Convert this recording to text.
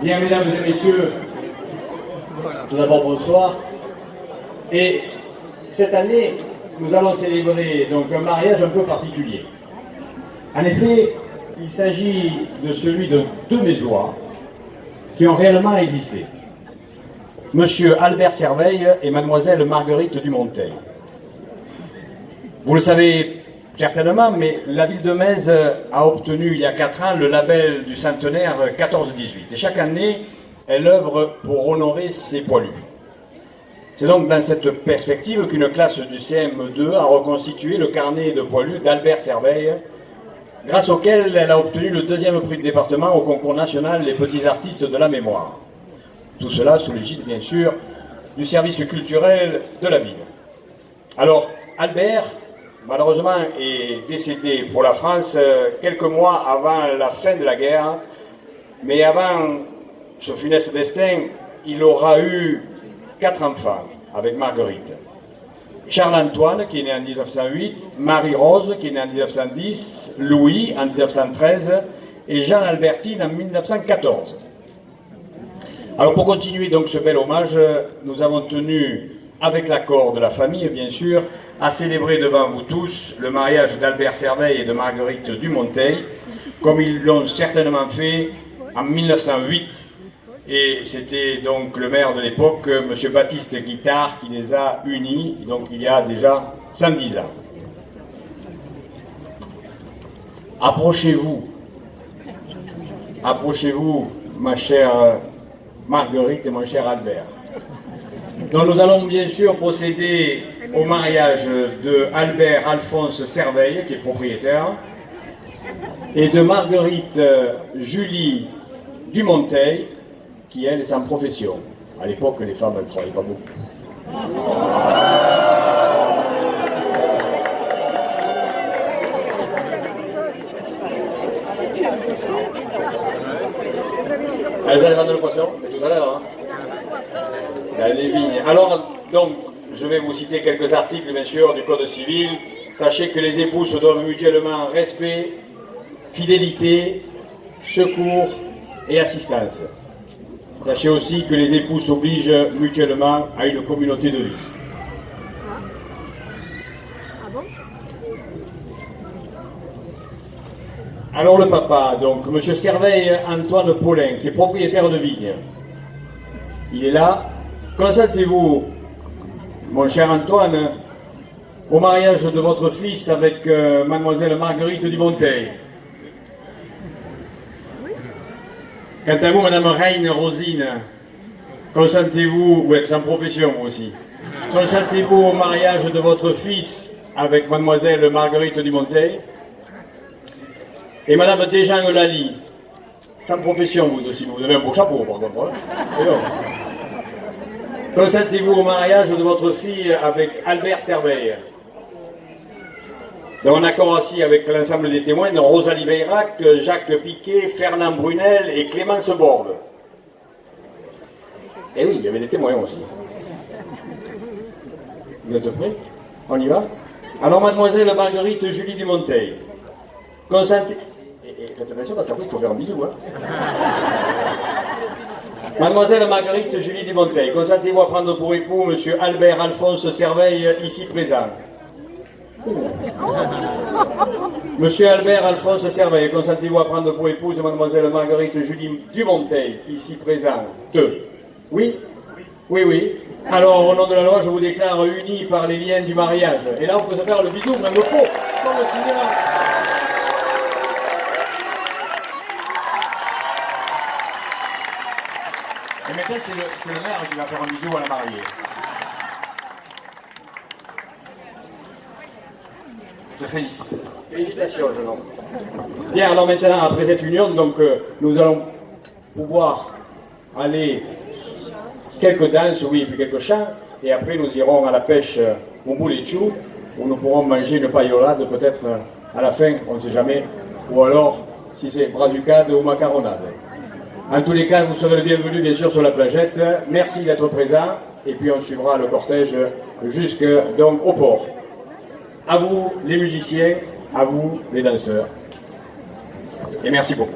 Bien, mesdames et messieurs, tout d'abord bonsoir. Et cette année, nous allons célébrer donc un mariage un peu particulier. En effet, il s'agit de celui de deux Mésois qui ont réellement existé. Monsieur Albert Serveille et mademoiselle Marguerite Dumonteil. Vous le savez certainement, mais la ville de Metz a obtenu il y a 4 ans le label du centenaire 14-18. Et chaque année, elle œuvre pour honorer ses poilus. C'est donc dans cette perspective qu'une classe du CM2 a reconstitué le carnet de poilus d'Albert Serveille, grâce auquel elle a obtenu le 2e prix de département au concours national des petits artistes de la mémoire. Tout cela sous l'égide, bien sûr, du service culturel de la ville. Alors, Albert, malheureusement, est décédé pour la France quelques mois avant la fin de la guerre, mais avant ce funeste destin, il aura eu 4 enfants avec Marguerite. Charles-Antoine, qui est né en 1908, Marie-Rose, qui est née en 1910, Louis en 1913 et Jean-Albertine en 1914. Alors pour continuer donc ce bel hommage, nous avons tenu, avec l'accord de la famille bien sûr, à célébrer devant vous tous le mariage d'Albert Serveille et de Marguerite Dumonteil, comme ils l'ont certainement fait en 1908. Et c'était donc le maire de l'époque, M. Baptiste Guittard, qui les a unis, donc il y a déjà 110 ans. Approchez-vous, ma chère Marguerite et mon cher Albert. Donc nous allons bien sûr procéder au mariage de Albert Alphonse Serveille, qui est propriétaire, et de Marguerite Julie Dumonteil, qui elle est sans profession. À l'époque, les femmes ne travaillaient pas beaucoup. Elles allaient vendre le poisson, c'est tout à l'heure. Dans les vignes. Alors, donc, je vais vous citer quelques articles, bien sûr, du Code civil. Sachez que les époux se doivent mutuellement respect, fidélité, secours et assistance. Sachez aussi que les époux s'obligent mutuellement à une communauté de vie. Alors le papa, donc M. Serveille Antoine Paulin, qui est propriétaire de vigne, il est là. Consentez-vous, mon cher Antoine, au mariage de votre fils avec mademoiselle Marguerite Dumonteil? Quant à vous, madame Reine Rosine, consentez-vous, vous êtes sans profession vous aussi, consentez-vous au mariage de votre fils avec mademoiselle Marguerite Dumonteil? Et madame Desjans Lally, sans profession vous aussi, vous avez un beau chapeau par contre. Consentez-vous au mariage de votre fille avec Albert Serveille? En accord aussi avec l'ensemble des témoins, Rosalie Veyrac, Jacques Piquet, Fernand Brunel et Clémence Borde. Et oui, il y avait des témoins aussi. Vous êtes prêts? On y va? Alors, mademoiselle Marguerite Julie Dumonteil, consentez... Faites attention parce qu'après il faut faire un bisou. Mademoiselle Marguerite Julie Dumonteil, consentez-vous à prendre pour époux monsieur Albert Alphonse Serveille, ici présent? Monsieur Albert Alphonse Serveille, consentez-vous à prendre pour épouse mademoiselle Marguerite Julie Dumonteil, ici présente? Oui? Oui. Alors, au nom de la loi, je vous déclare unis par les liens du mariage. Et là, on peut se faire le bisou, même le faux, comme le cinéma. Et maintenant, c'est le maire qui va faire un bisou à la mariée. Je félicite. Félicitations, jeune homme. Bien, alors maintenant, après cette union, donc, nous allons pouvoir aller quelques danses, oui, et puis quelques chants, et après nous irons à la pêche au boulet de chou, où nous pourrons manger une paillolade, peut-être à la fin, on ne sait jamais, ou alors, si c'est brazucade ou macaronade. En tous les cas, vous serez le bienvenu, bien sûr, sur la plagette. Merci d'être présent, et puis on suivra le cortège jusque donc au port. À vous les musiciens, à vous les danseurs. Et merci beaucoup.